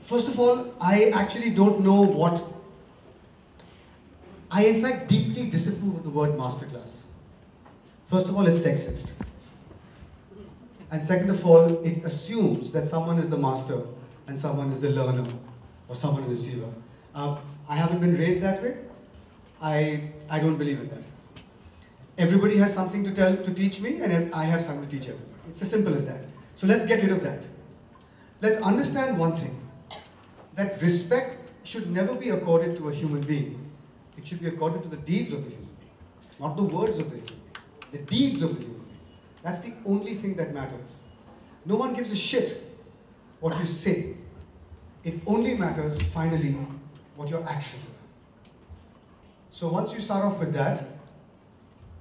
First of all, I actually don't know what... I in fact deeply disapprove of the word masterclass. First of all, it's sexist. And second of all, it assumes that someone is the master and someone is the learner or someone is the receiver. I haven't been raised that way. I don't believe in that. Everybody has something to teach me, and I have something to teach everybody. It's as simple as that. So let's get rid of that. Let's understand one thing, that respect should never be accorded to a human being. It should be accorded to the deeds of the human being, not the words of the human being, the deeds of the human being. That's the only thing that matters. No one gives a shit what you say. It only matters, finally, what your actions are. So once you start off with that,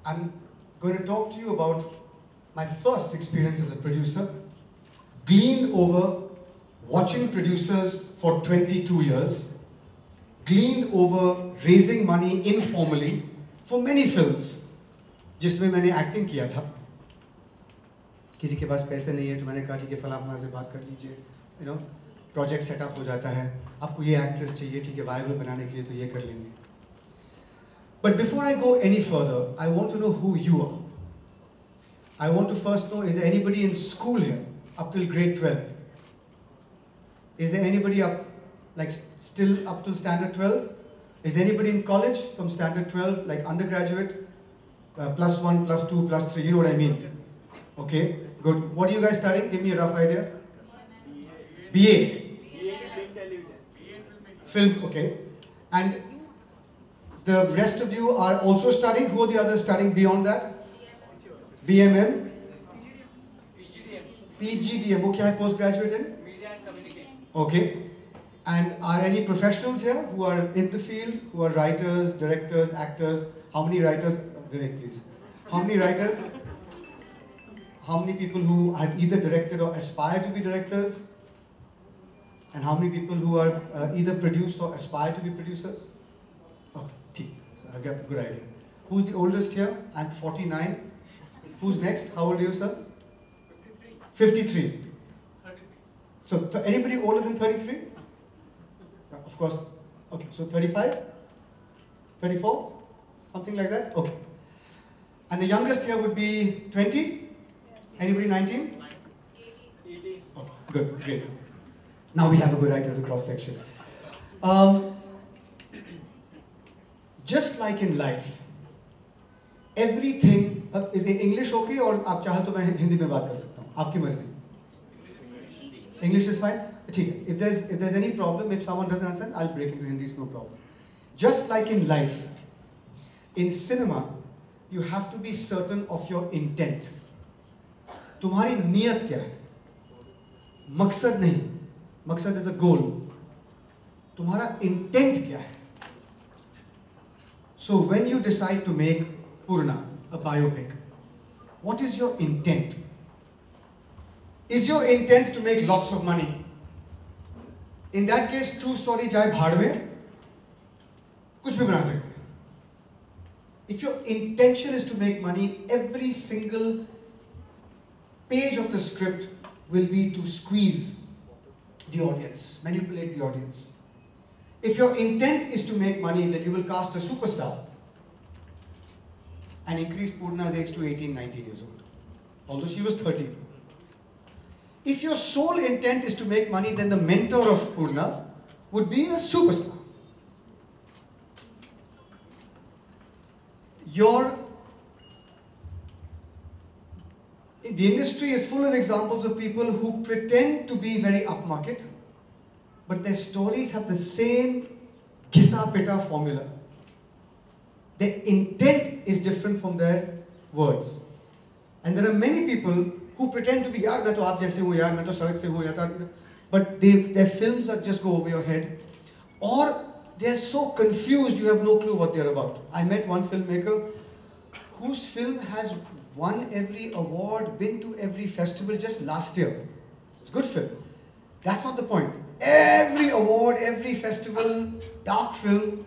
I'm going to talk to you about my first experience as a producer, gleaned over watching producers for 22 years, gleaned over raising money informally for many films, जिसमें मैंने acting किया था. किसी के पास पैसे नहीं है तो मैंने कहा ठीक है फलाना से बात कर लीजिए, you know, प्रोजेक्ट सेटअप हो जाता है, आपको ये एक्ट्रेस चाहिए, ठीक है वायबल बनाने के लिए तो ये कर लेंगे. But before I go any further, I want to know who you are. I want to first know, is there anybody in school here up till grade 12? Is there anybody up, like still up till standard 12? Is there anybody in college from standard 12, like undergraduate, +1, +2, +3, you know what I mean? Okay, good. What are you guys studying? Give me a rough idea. BA. Film, okay. And the rest of you are also studying. Who are the others studying beyond that? BMM? PGDM. वो क्या है postgraduate in? Media and Communication. Okay. And are any professionals here who are in the field, who are writers, directors, actors? How many writers? Vivek, please. How many writers? How many people who have either directed or aspire to be directors? And how many people who are either produced or aspire to be producers? Okay, so I've got a good idea. Who's the oldest here? I'm 49. Who's next? How old are you, sir? 53. 33. So anybody older than 33? Of course. Okay, so 35? 34? Something like that? Okay. And the youngest here would be 20? Anybody 19? 18. Okay, good, great. Now we have a good idea of the cross section. Just like in life, everything is in English okay, or आप चाहे तो मैं हिंदी में बात कर सकता हूँ, आपकी मर्जी. English is fine. ठीक है. If there's any problem, if someone doesn't understand, I'll break into Hindi. It's no problem. Just like in life, in cinema, you have to be certain of your intent. तुम्हारी नियत क्या है? मकसद नहीं. मकसद is a goal. तुम्हारा intent क्या है? So when you decide to make Purna, a biopic, what is your intent? Is your intent to make lots of money? In that case, true story जाए भाड़ में, कुछ भी बना सकते हैं. If your intention is to make money, every single page of the script will be to squeeze the audience, manipulate the audience. If your intent is to make money, then you will cast a superstar and increase Purna's age to 18, 19 years old, although she was 13. If your sole intent is to make money, then the mentor of Purna would be a superstar. The industry is full of examples of people who pretend to be very upmarket, but their stories have the same घिसा पिटा formula. Their intent is different from their words. And there are many people who pretend to be, yaar, मैं तो आप जैसे हूँ यार, मैं तो सड़क से हूँ यार, but their films are just go over your head, or they are so confused you have no clue what they are about. I met one filmmaker whose film has won every award, been to every festival just last year. It's a good film. That's not the point. Every award, every festival, dark film,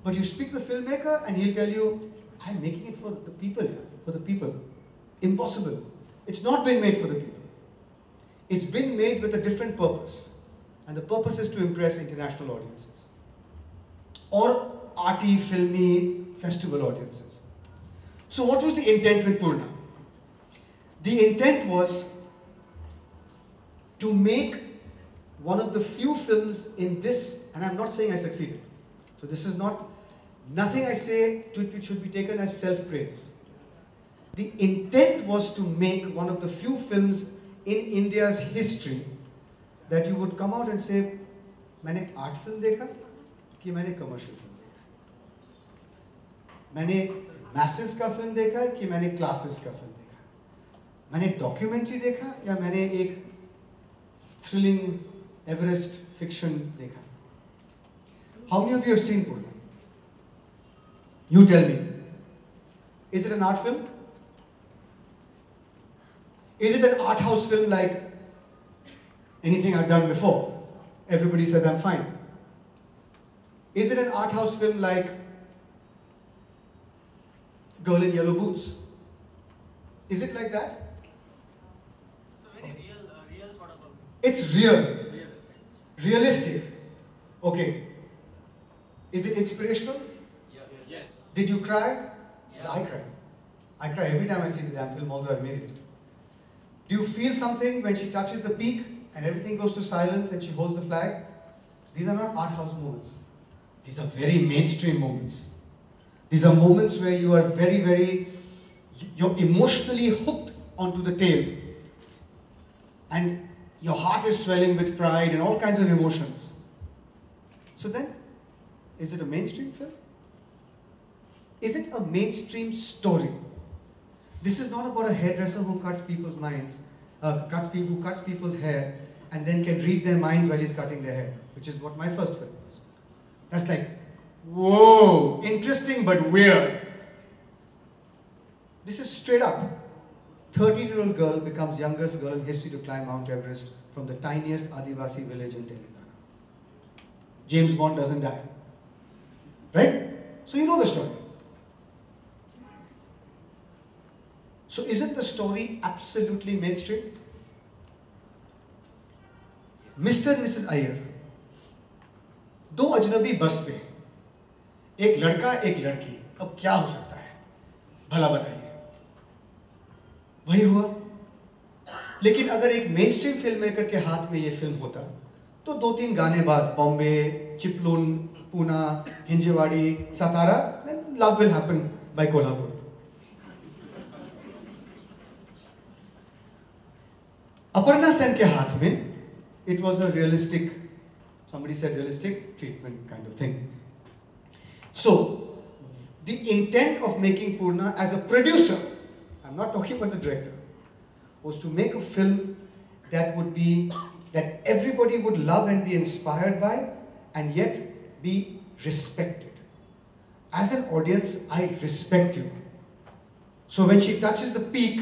but you speak to the filmmaker and he'll tell you, I'm making it for the people here, for the people. Impossible. It's not been made for the people. It's been made with a different purpose. And the purpose is to impress international audiences. Or arty, filmy, festival audiences. So what was the intent with Purna? The intent was to make one of the few films in this, and I'm not saying I succeeded. So this is not, nothing I say should be taken as self-praise. The intent was to make one of the few films in India's history that you would come out and say, मैंने art film देखा कि मैंने commercial film देखा, मैंने masses का film देखा कि मैंने classes का film देखा, मैंने documentary देखा या मैंने एक thrilling Everest fiction देखा. How many of you have seen Purna? You tell me. Is it an art film? Is it an art house film like anything I've done before? Everybody says I'm fine. Is it an art house film like Girl in Yellow Boots? Is it like that? So very real sort of a. It's real. Realistic. Okay. Is it inspirational? Yes. Did you cry? Yeah. I cry. I cry every time I see the damn film, although I've made it. Do you feel something when she touches the peak and everything goes to silence and she holds the flag? These are not art house moments. These are very mainstream moments. These are moments where you are you're emotionally hooked onto the tale. And your heart is swelling with pride and all kinds of emotions. So then, is it a mainstream film? Is it a mainstream story? This is not about a hairdresser who cuts people's minds, who cuts people's hair and then can read their minds while he's cutting their hair, which is what my first film was. That's like, whoa, interesting but weird. This is straight up. 13-year-old girl becomes youngest girl in history to climb Mount Everest from the tiniest Adivasi village in Telangana. James Bond doesn't die. Right? So you know the story. So isn't the story absolutely mainstream? Mr. and Mrs. Iyer, दो अजनबी बस पे, एक लड़का एक लड़की, अब क्या हो सकता है? भला बताइए. वही हुआ. लेकिन अगर एक मेनस्ट्रीम फिल्म मेकर के हाथ में ये फिल्म होता, तो 2-3 गाने बाद Bombay, Chiplun, Poona, Hinjewadi, Satara, then love will happen by Kolhapur. Aparna Sen के हाथ में, it was a realistic, somebody said realistic treatment kind of thing. So, the intent of making Purna as a producer, I'm not talking about the director, was to make a film that would be, that everybody would love and be inspired by, and yet be respected. As an audience, I respect you. So when she touches the peak,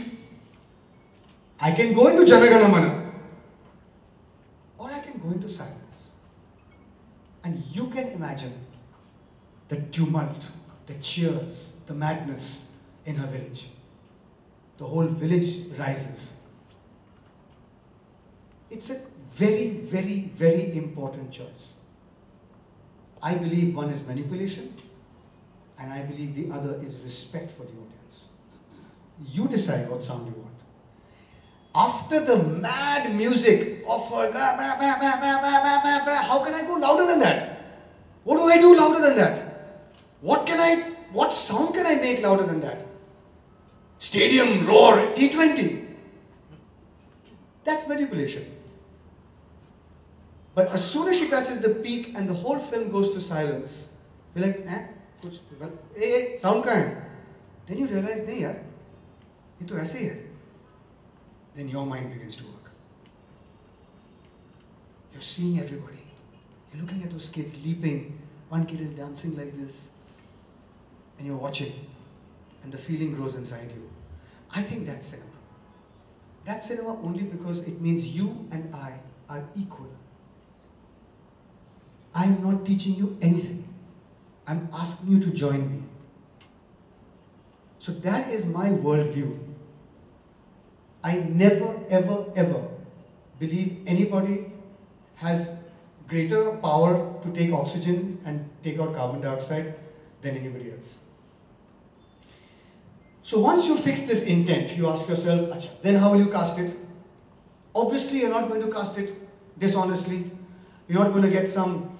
I can go into Janagana Mana, or I can go into silence. And you can imagine the tumult, the cheers, the madness in her village. The whole village rises. It's a very important choice. I believe one is manipulation, and I believe the other is respect for the audience. You decide what sound you want. After the mad music of her, how can I go louder than that? What do I do louder than that? What sound can I make louder than that? Stadium roar, T20. That's manipulation. But as soon as she touches the peak and the whole film goes to silence, you're like, hey, sound kahan hai? Then you realize, nahi yaar, ye to aise hi hai. Then your mind begins to work. You're seeing everybody. You're looking at those kids leaping. One kid is dancing like this. And you're watching. And the feeling grows inside you. I think that's cinema. That's cinema only because it means you and I are equal. I'm not teaching you anything. I'm asking you to join me. So that is my worldview. I never, ever believe anybody has greater power to take oxygen and take out carbon dioxide than anybody else. So once you fix this intent, you ask yourself, Acha, then how will you cast it? Obviously, you're not going to cast it dishonestly. You're not going to get some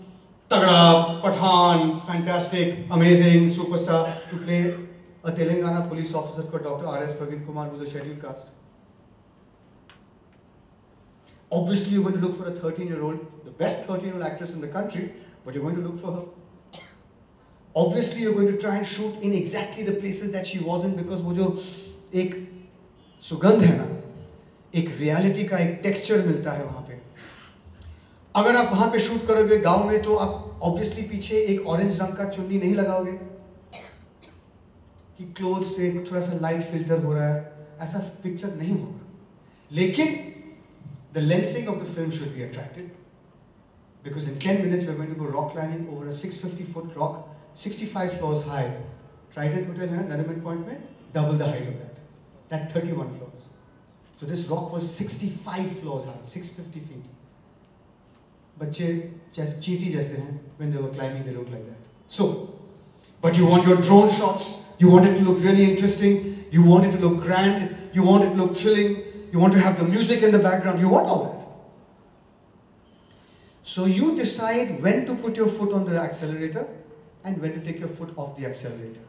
Tagda, Pathan, fantastic, amazing superstar to play a Telangana police officer called Dr. R.S. Praveen Kumar, who's a scheduled cast. Obviously, you're going to look for a 13-year-old, the best 13-year-old actress in the country, but you're going to look for her. Obviously, you're going to try and shoot in exactly the places that she wasn't, because वो जो एक सुगंध है ना, एक reality का एक texture मिलता है वहाँ पे. अगर आप वहाँ पे shoot करोगे गांव में, तो आप obviously पीछे एक orange रंग का चुन्नी नहीं लगाओगे कि clothes से थोड़ा सा light filter हो रहा है, ऐसा picture नहीं होगा. लेकिन the lensing of the film should be attractive, because in 10 minutes we're going to go rock climbing over a 650-foot rock, 65 floors high. Trident Hotel है ना, Nariman Point में, double the height of that. That's 31 floors. So this rock was 65 floors high, 650 feet. बच्चे जैसे चींटी जैसे हैं, when they were climbing they looked like that. So, but you want your drone shots, you want it to look really interesting, you want it to look grand, you want it to look thrilling, you want to have the music in the background, you want all that. So you decide when to put your foot on the accelerator and when to take your foot off the accelerator.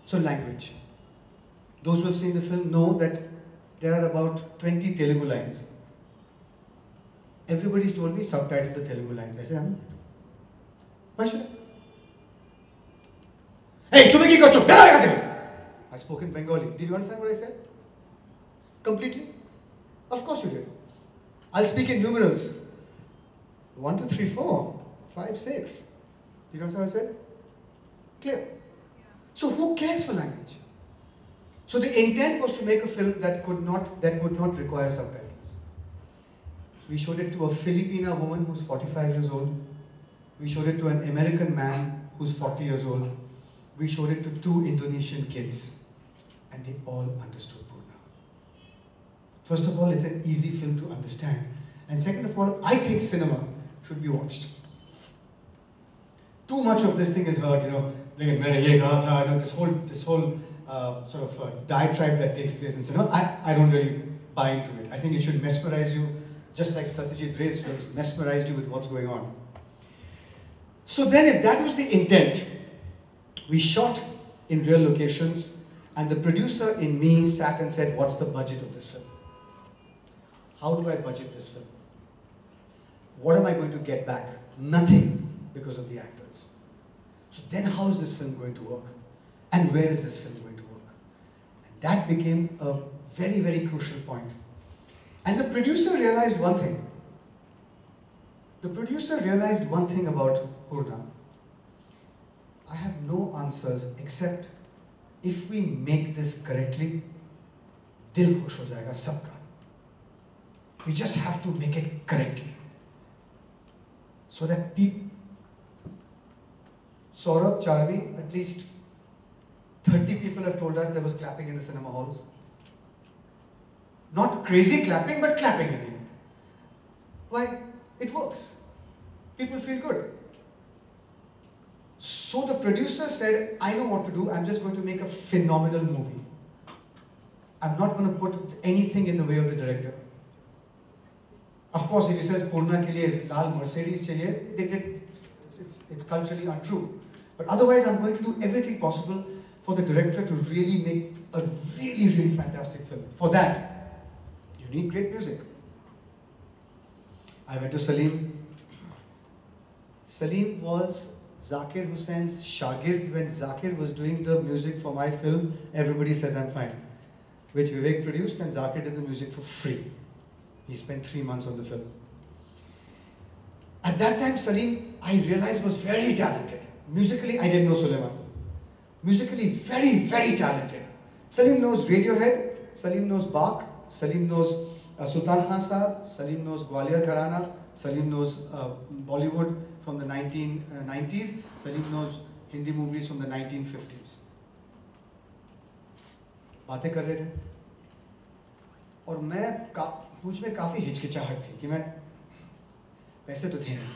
So language. Those who have seen the film know that there are about 20 Telugu lines. Everybody's told me subtitle the Telugu lines. I said, why should I? Hey, tumhe ki kacho? I spoke in Bengali. Did you understand what I said? Completely? Of course you did. I'll speak in numerals. 1, 2, 3, 4, 5, 6. You know what I said? Clear. So who cares for language? So the intent was to make a film that would not require subtitles. So we showed it to a Filipina woman who's 45 years old. We showed it to an American man who's 40 years old. We showed it to 2 Indonesian kids. And they all understood Purna. First of all, it's an easy film to understand. And second of all, I think cinema should be watched. Too much of this thing is heard, this whole sort of diatribe that takes place in cinema. I don't really buy into it. I think it should mesmerize you, just like Satyajit Ray's films mesmerized you with what's going on. So then, if that was the intent, we shot in real locations, and the producer in me sat and said, what's the budget of this film? How do I budget this film? What am I going to get back? Nothing, because of the actors. So then how is this film going to work? And where is this film going to work? And that became a very, very crucial point. And the producer realized one thing. The producer realized one thing about Purna. I have no answers except if we make this correctly, dil khush ho jayega sabka. We just have to make it correctly. So that people, Saurabh, Charvi, at least 30 people have told us there was clapping in the cinema halls. Not crazy clapping, but clapping at the end. Why? It works. People feel good. So the producer said, I know what to do, I'm just going to make a phenomenal movie. I'm not going to put anything in the way of the director. Of course, if he says Purna ke liye lal Mercedes chahiye, it's culturally untrue. But otherwise, I'm going to do everything possible for the director to really make a really, really fantastic film. For that, you need great music. I went to Salim. Salim was Zakir Hussein's shagird. When Zakir was doing the music for my film, everybody says I'm fine. Which Vivek produced, and Zakir did the music for free. He spent 3 months on the film. At that time, Salim, I realized, was very talented. Musically, I didn't know Sulaiman. Musically, very, very talented. Salim knows Radiohead, Salim knows Bach, Salim knows Sultan Khan Sahab, Salim knows Gwalior Gharana, Salim knows Bollywood from the 1990s, Salim knows Hindi movies from the 1950s. बातें कर रहे थे और मुझ में काफ़ी हिचकिचाहट थी कि पैसे तो थे नहीं,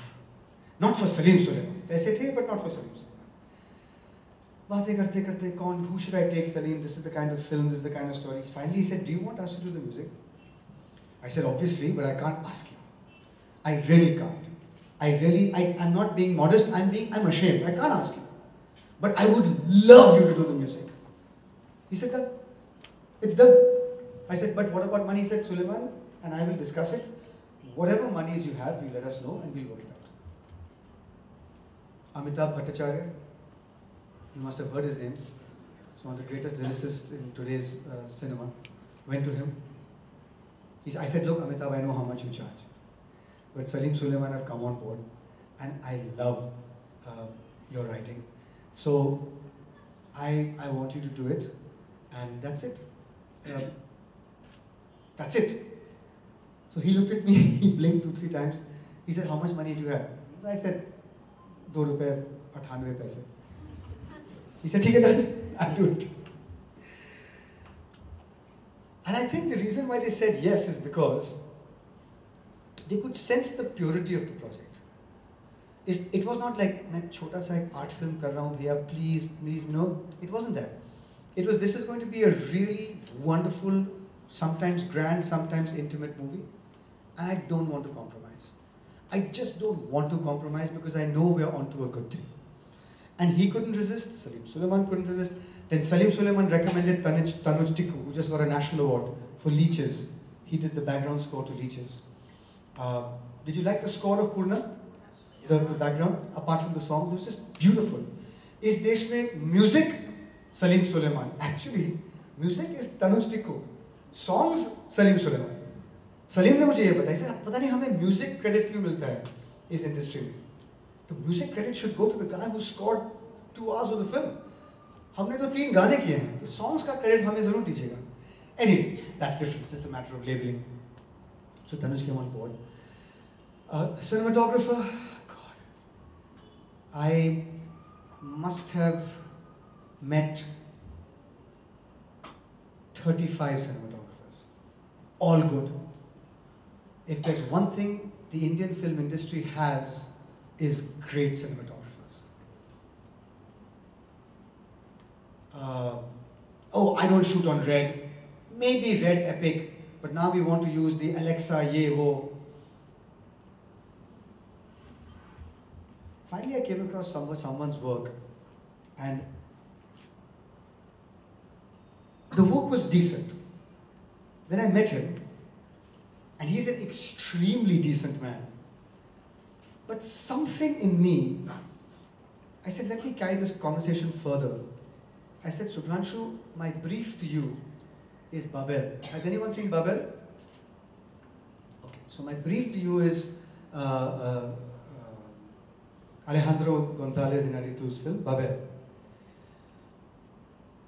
नॉट फॉर सलीम सुलेमान, पैसे थे but not for Salim Sulaiman. बातें करते करते कौन who should I take Salim, this is the kind of film, this is the kind of story. Finally he said, do you want us to do the music? I said, obviously, but I can't ask you. I really can't. I'm not being modest, I'm ashamed. I can't ask you. But I would love you to do the music. He said, done. It's done. I said, but what about money? He said, Suleiman and I will discuss it. Whatever monies you have, you let us know and we'll work it out. Amitabh Bhattacharya, you must have heard his name. He's one of the greatest lyricists in today's cinema. Went to him. I said, look, Amitabh, I know how much you charge. But Salim Suleiman have come on board and I love your writing. So I want you to do it and that's it. That's it. So he looked at me, he blinked 2-3 times. He said, how much money do you have? I said, ₹2.98. He said, "Okay, done. I'll do it." And I think the reason why they said yes is because they could sense the purity of the project. It was not like, मैं छोटा सा एक art film कर रहा हूँ भैया, please, no. It wasn't that. It was, this is going to be a really wonderful, sometimes grand, sometimes intimate movie. And I don't want to compromise. I just don't want to compromise because I know we're onto a good thing. And he couldn't resist, Salim Suleiman couldn't resist. Then Salim Suleiman recommended Tanuj Tikku, who just got a national award for Leeches. He did the background score to Leeches. Did you like the score of Purna? The background, apart from the songs, it was just beautiful. Is desh mein music? Salim Suleiman. Actually, music is Tanuj Tikku. Songs, Salim Suleiman. Salim ने मुझे ये बताया, sir पता नहीं हमें music credit क्यों मिलता है इस इंडस्ट्री में? The music credit should go to the guy who scored 2 hours of the film. हमने तो 3 गाने किए हैं, तो songs का credit हमें जरूर दीजिएगा. Anyway, that's different. It's just a matter of labeling. So Tanuj came on board. Cinematographer, God, I must have met 35 cinematographers, all good. If there's one thing the Indian film industry has, is great cinematographers. Oh, I don't shoot on red. Maybe red epic, but now we want to use the Alexa ye wo. Finally, I came across someone's work, and the work was decent. Then I met him, and he's an extremely decent man. But something in me, I said, let me carry this conversation further. I said, Subhranshu, my brief to you is Babel. Has anyone seen Babel? Okay, so my brief to you is Alejandro Gonzalez Iñárritu's film, Babel.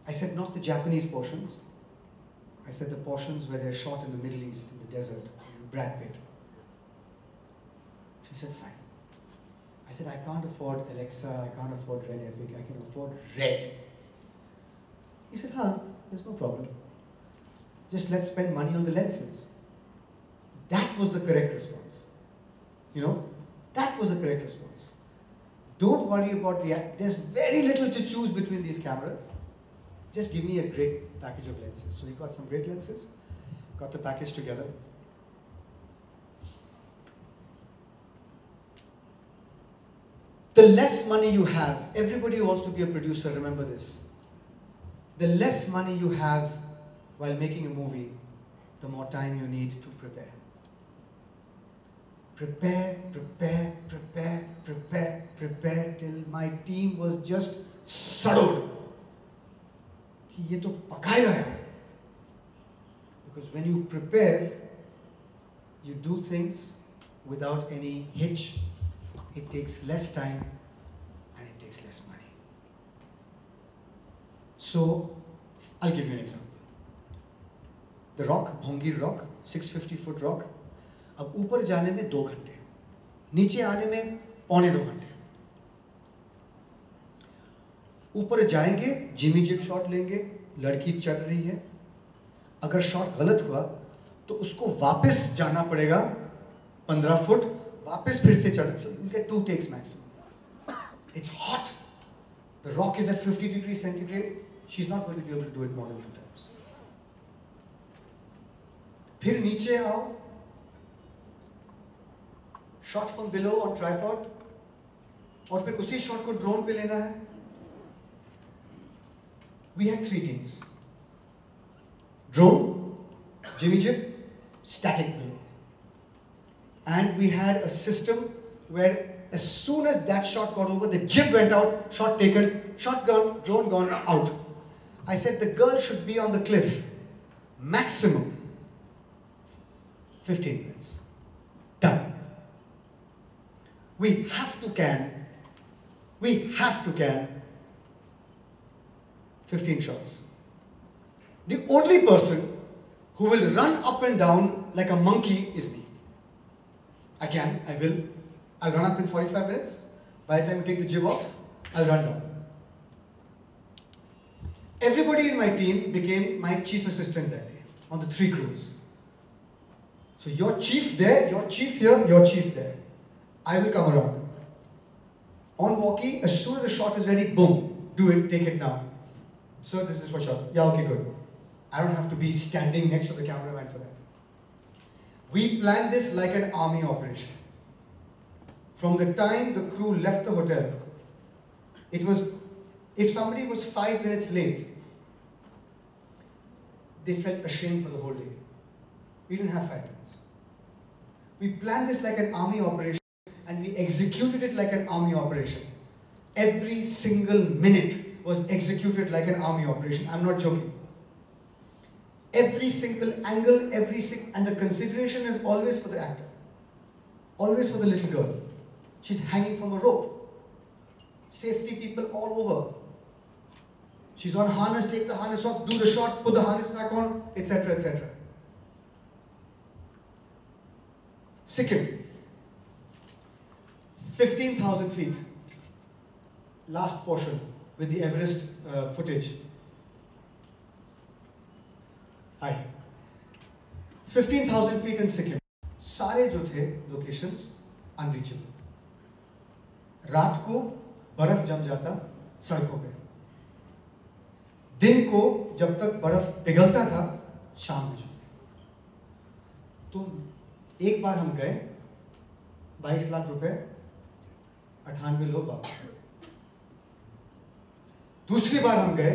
I said, not the Japanese portions. I said the portions where they're shot in the Middle East, in the desert, Brad Pitt. She said, fine. I said, I can't afford Alexa, I can't afford Red Epic, I can afford Red. He said, there's no problem. Just let's spend money on the lenses. That was the correct response. You know, that was the correct response. Don't worry about there's very little to choose between these cameras. Just give me a great package of lenses. So he got some great lenses, got the package together. The less money you have, everybody who wants to be a producer, remember this. The less money you have while making a movie, the more time you need to prepare. Prepare till my team was just saddled. कि ये तो पकाएगा यार. Because when you prepare, you do things without any hitch. It takes less time and it takes less money. So, I'll give you an example. The rock, Bhongir rock, 650-foot rock. अब ऊपर जाने में 2 घंटे, नीचे आने में 1.25 घंटे. ऊपर जाएंगे, जिमी जिप शॉट लेंगे, लड़की चढ़ रही है. अगर शॉट गलत हुआ तो उसको वापस जाना पड़ेगा 15 फुट, वापस फिर से चढ़, so you get 2 takes maximum. It's hot. The rock is at 50 degrees centigrade. She's not going to be able to do it more than 2 times. फिर नीचे आओ, shot from below on tripod, और फिर उसी shot को drone पे लेना है. We had 3 teams. Drone, Jimmy Jib, static below. And we had a system where as soon as that shot got over, the jib went out, shot taken, shot gone, drone gone, out. I said the girl should be on the cliff maximum 15 minutes. Done. We have to can 15 shots. The only person who will run up and down like a monkey is me. Again, I'll run up in 45 minutes. By the time you take the jib off, I'll run down. Everybody in my team became my chief assistant that day on the 3 crews. So your chief there, your chief here, your chief there. I will come around. On walkie, as soon as the shot is ready, boom, do it, take it now. So this is for shot. Yeah, okay, good. I don't have to be standing next to the cameraman for that. We planned this like an army operation. From the time the crew left the hotel, it was, if somebody was 5 minutes late, they felt ashamed for the whole day. We didn't have 5 minutes. We planned this like an army operation and we executed it like an army operation. Every single minute was executed like an army operation. I'm not joking. Every single angle, and the consideration is always for the actor. Always for the little girl. She's hanging from a rope. Safety people all over. She's on harness, take the harness off, do the shot, put the harness back on, etc., etc. Sikkim. 15,000 feet. Last portion with the Everest footage. Hi. 15,000 feet in Sikkim. सारे जो थे locations unreachable. रात को बर्फ जम जाता सड़कों पे. दिन को जब तक बर्फ पिघलता था, शाम हो जाती. तो एक बार हम गए, 22 लाख रुपए, 98 लोग वापस गए. दूसरी बार हम गए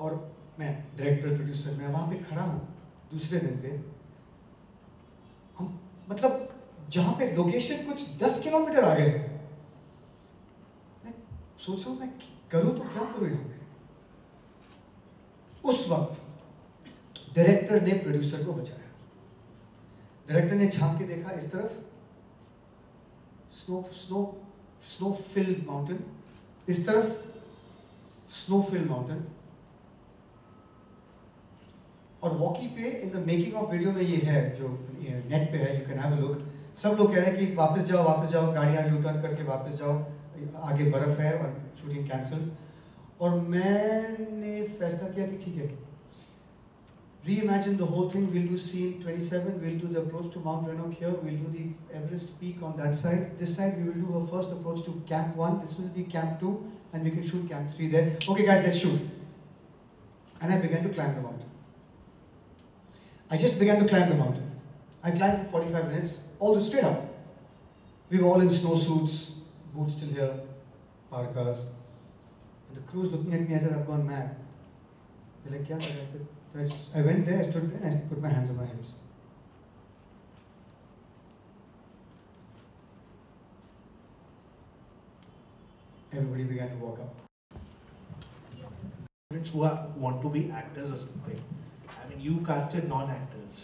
और मैं डायरेक्टर प्रोड्यूसर मैं वहां पे खड़ा हूं दूसरे दिन पे. हम मतलब जहां पे लोकेशन कुछ 10 किलोमीटर आगे है. मैं सोच रहा हूं मैं करूं तो क्या करूं यहां पे. उस वक्त डायरेक्टर ने प्रोड्यूसर को बचाया. डायरेक्टर ने झांक के देखा इस तरफ, स्नो फिल्ड माउंटेन, इस तरफ स्नो फिल्ड माउंटेन. और वॉकी पे in the making of video में ये है जो नेट पे है, you can have a look. सब लोग कह रहे हैं कि वापस जाओ, गाड़ियां यू टर्न करके वापस जाओ, आगे बर्फ है और शूटिंग कैंसिल. और मैंने फैसला किया कि ठीक है, reimagine the whole thing. We'll do scene 27, we'll do the approach to Mount Rannoch here, we'll do the Everest peak on that side. This side we will do our first approach to Camp 1, this will be Camp 2, and we can shoot Camp 3 there. Okay guys, let's shoot. And I began to climb the mountain. I just began to climb the mountain. I climbed for 45 minutes, all the straight up. We were all in snowsuits, boots still here, parkas. And the crew was looking at me, I said, I've gone mad. They're like, yeah, I said, I went there, I stood there, and I put my hands on my hips. Everybody began to walk up. Who want to be actors or something. I mean, you casted non-actors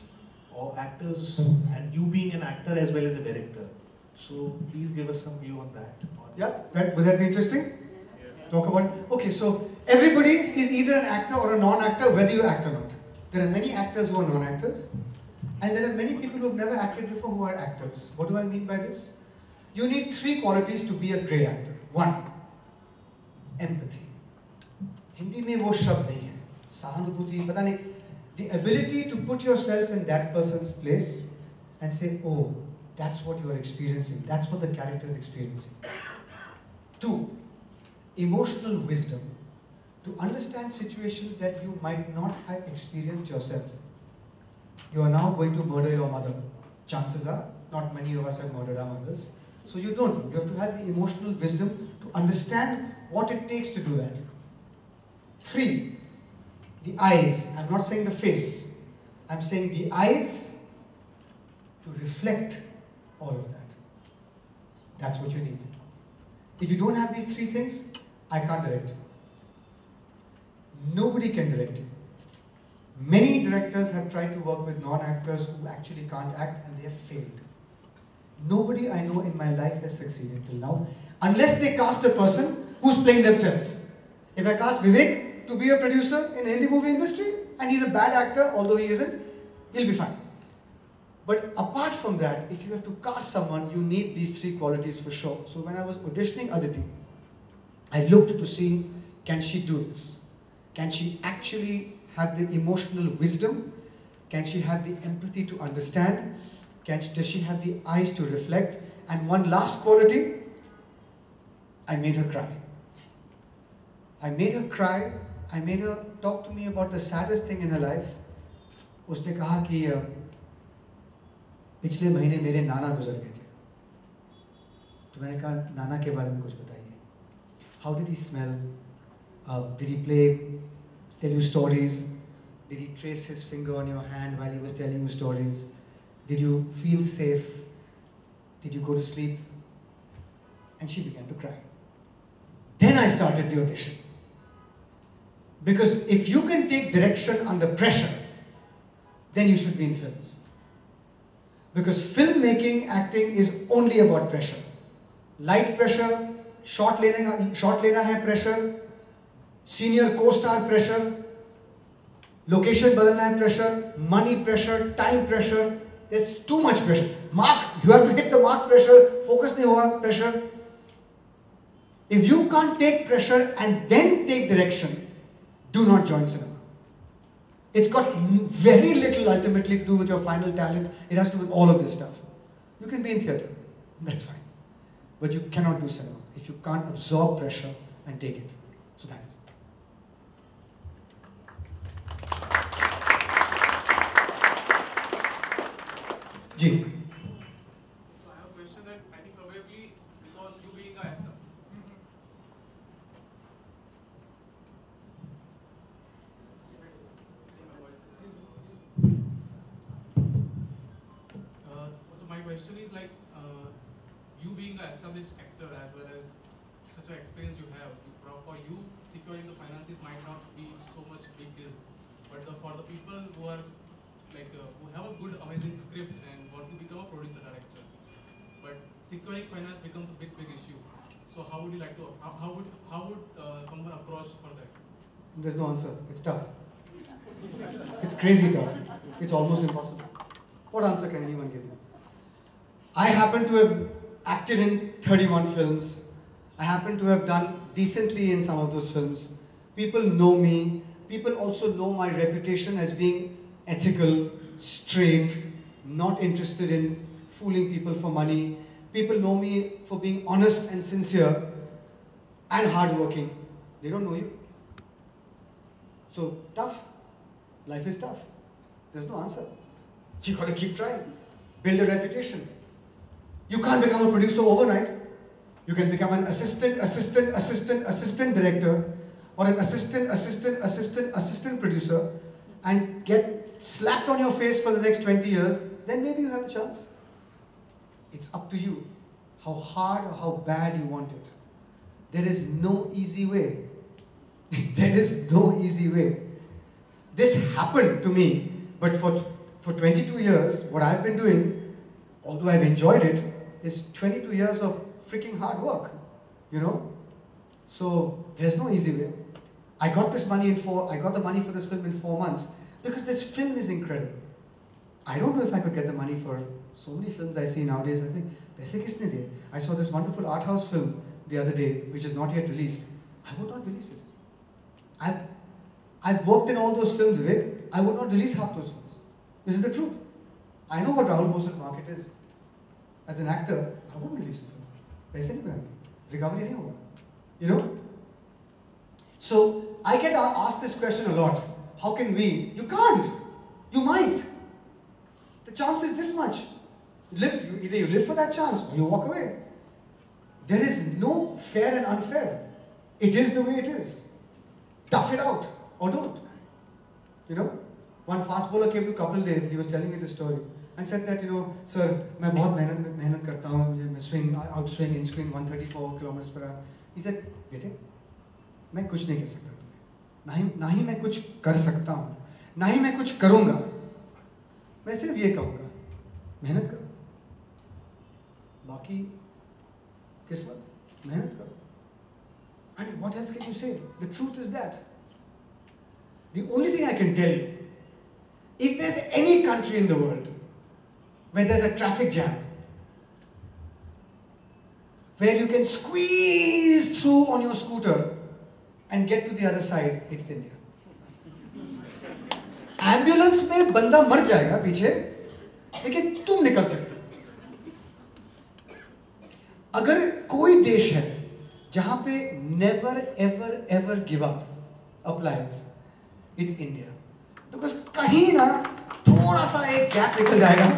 or actors, and you being an actor as well as a director. So please give us some view on that. Yeah, would that be interesting? Talk about. Okay, so everybody is either an actor or a non-actor, whether you act or not. There are many actors who are non-actors, and there are many people who have never acted before who are actors. What do I mean by this? You need 3 qualities to be a great actor. 1, empathy. Hindi में वो शब्द नहीं है. सहानुभूति, पता नहीं. The ability to put yourself in that person's place and say, oh, That's what you are experiencing. That's what the character is experiencing. 2, emotional wisdom. To understand situations that you might not have experienced yourself. You are now going to murder your mother. Chances are, not many of us have murdered our mothers. So you don't. You have to have the emotional wisdom to understand what it takes to do that. 3, the eyes. I'm not saying the face. I'm saying the eyes to reflect all of that. That's what you need. If you don't have these 3 things, I can't direct you. Nobody can direct you. Many directors have tried to work with non-actors who actually can't act and they have failed. Nobody I know in my life has succeeded till now, unless they cast a person who's playing themselves. If I cast Vivek to be a producer in the Hindi movie industry and he's a bad actor, although he isn't, he'll be fine. But apart from that, if you have to cast someone, you need these 3 qualities for sure. So when I was auditioning Aditi, I looked to see, can she do this? Can she actually have the emotional wisdom? Can she have the empathy to understand? Does she have the eyes to reflect? And one last quality, I made her cry. I made her cry. I made her talk to me about the saddest thing in her life. उसने कहा कि पिछले महीने मेरे नाना गुजर गए थे. तो मैंने कहा नाना के बारे में कुछ बताइए. How did he smell? Did he tell you stories? Did he trace his finger on your hand while he was telling you stories? Did you feel safe? Did you go to sleep? And she began to cry. Then I started the audition. Because if you can take direction under pressure, then you should be in films. Because filmmaking, acting is only about pressure. Light pressure, short lena hai pressure, senior co-star pressure, location badalna hai pressure, money pressure, time pressure. There's too much pressure. Mark, you have to hit the mark pressure, focus nahi hoga pressure. If you can't take pressure and then take direction, do not join cinema. It's got very little ultimately to do with your final talent. It has to do with all of this stuff. You can be in theatre, that's fine. But you cannot do cinema if you can't absorb pressure and take it. So that is it. Ji. So I have a question that I think probably because you being a actor. So my question is like, you being an established actor as well as such an experience you have, for you securing the finances might not be so much big deal, but for the people who are like who have a good amazing script and want to become a producer director, but securing finance becomes a big issue. So how would you like to how would someone approach for that? There's no answer. It's tough. It's crazy tough. It's almost impossible. What answer can anyone give you? I happen to have acted in 31 films. I happen to have done decently in some of those films. People know me. People also know my reputation as being ethical, straight, not interested in fooling people for money. People know me for being honest and sincere and hardworking. They don't know you. So, tough. Life is tough. There's no answer. You got to keep trying. Build a reputation. You can't become a producer overnight. You can become an assistant director, or an assistant producer, and get slapped on your face for the next 20 years, then maybe you have a chance. It's up to you how hard or how bad you want it. There is no easy way. There is no easy way. This happened to me, but for 22 years, what I've been doing, although I've enjoyed it, is 22 years of freaking hard work, you know? So there's no easy way. I got the money for this film in 4 months because this film is incredible. I don't know if I could get the money for so many films I see nowadays. I think, paise kisne diye? I saw this wonderful art house film the other day, which is not yet released. I would not release it. I've worked in all those films, Vivek. I would not release half those films. This is the truth. I know what Rahul Bose's market is. As an actor, I won't release the film. पैसे नहीं बनाएंगे, recovery नहीं होगा. You know? So I get asked this question a lot. How can we? You can't. You might. The chance is this much. Either you live for that chance or you walk away. There is no fair and unfair. It is the way it is. Tough it out or don't. You know? One fast bowler came to Kapil Dev. He was telling me this story and said that, you know, sir, मैं बहुत मेहनत करता हूँ. मैं swing, out swing, in swing 134 kilometers per hour. He said, बेटे, मैं कुछ नहीं कर सकता तुम्हें. ना ही मैं कुछ कर सकता हूँ. ना ही मैं कुछ करूँगा. मैं सिर्फ ये कहूँगा, मेहनत करो. बाकी किस्मत, मेहनत करो. I mean, what else can you say? The truth is that. The only thing I can tell you, if there's any country in the world where there's a traffic jam, where you can squeeze through on your scooter and get to the other side, it's India. Ambulance में बंदा मर जाएगा पीछे, लेकिन तुम निकल सकते हो. अगर कोई देश है जहां पे never ever ever give up applies, it's India. Because कहीं ना थोड़ा सा एक गैप निकल जाएगा,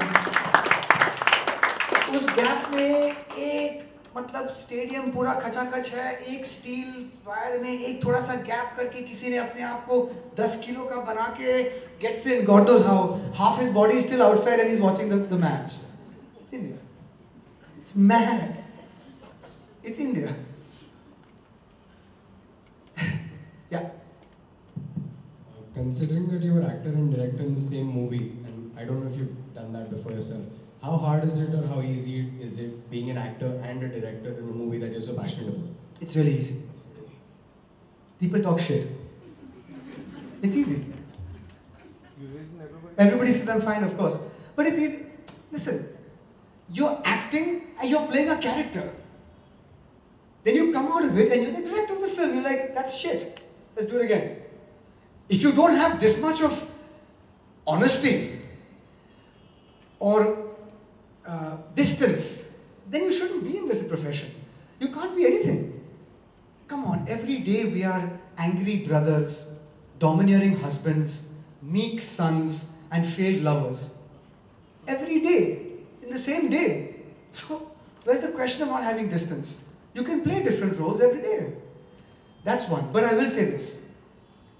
उस गैप में एक मतलब स्टेडियम पूरा खचाखच है, एक स्टील वायर में एक थोड़ा सा गैप करके किसी ने अपने आप को 10 किलो का बना के gets in, God knows how, half his body is still outside and he's watching the match. It's India. It's mad. It's India. Yeah. Considering that you were actor and director in the same movie, and I don't know if you've done that before yourself, how hard is it or how easy is it being an actor and a director in a movie that you're so passionate about? It's really easy. People talk shit. It's easy. Everybody says I'm fine, of course. But it's easy. Listen, you're acting and you're playing a character. Then you come out of it and you're the director of the film. You're like, that's shit. Let's do it again. If you don't have this much of honesty or distance, then you shouldn't be in this profession. You can't be anything. Come on, every day we are angry brothers, domineering husbands, meek sons, and failed lovers. Every day, in the same day. So, where's the question of not having distance? You can play different roles every day. That's one. But I will say this.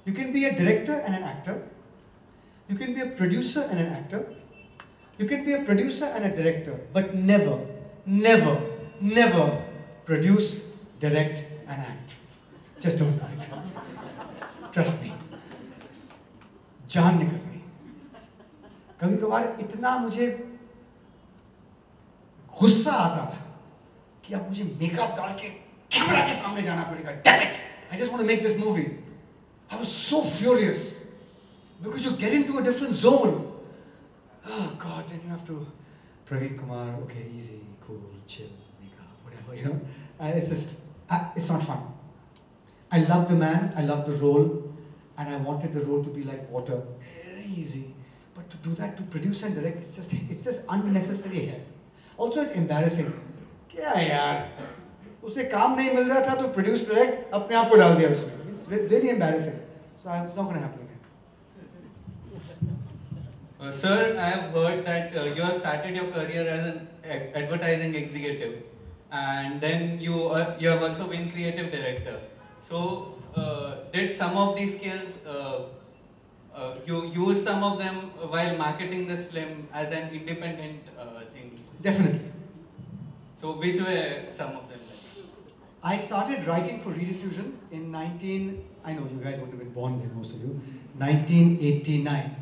You can be a director and an actor. You can be a producer and an actor. You can be a producer and a director. But never, never, never produce, direct, and act. Just don't do it. Trust me. जान निकल गई. कभी कभार इतना मुझे गुस्सा आता था कि अब मुझे मेकअप डाल के कैमरा के सामने जाना पड़ेगा. Damn it! I just want to make this movie. I was so furious because you get into a different zone. Oh God, then you have to Praveen Kumar, okay, easy, cool, chill, makeup, whatever, you know. It's just, it's not fun. I love the man, I love the role, and I wanted the role to be like water, very easy. But to do that, to produce and direct, it's just unnecessary here. Also, it's embarrassing. क्या यार, उसे काम नहीं मिल रहा था तो produce direct अपने आप को डाल दिया उसमें. It's really embarrassing. So it's not going to happen again. Sir, I have heard that you have started your career as an advertising executive, and then you have also been creative director. So, did some of these skills you use some of them while marketing this film as an independent thing? Definitely. So, which were some of them? I started writing for Rediffusion in I know you guys wouldn't have been born then, most of you, 1989.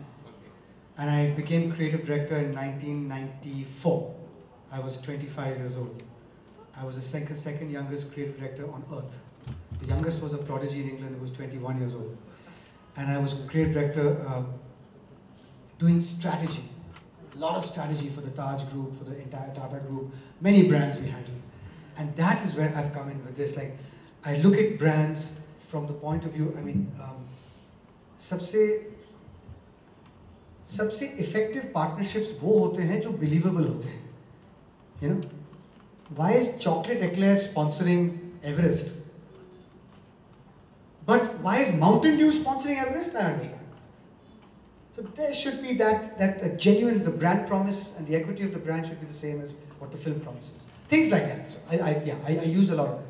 And I became creative director in 1994. I was 25 years old. I was the second youngest creative director on earth. The youngest was a prodigy in England who was 21 years old. And I was creative director doing strategy. A lot of strategy for the Taj Group, for the entire Tata Group, many brands we handled. And that is where I've come in with this. Like, I look at brands from the point of view, I mean, सबसे effective partnerships वो होते हैं जो believable होते हैं. You know, why is Chocolate Eclairs sponsoring Everest? But why is Mountain Dew sponsoring Everest? I understand. So there should be that genuine, the brand promise and the equity of the brand should be the same as what the film promises. Things like that. So I use a lot of that.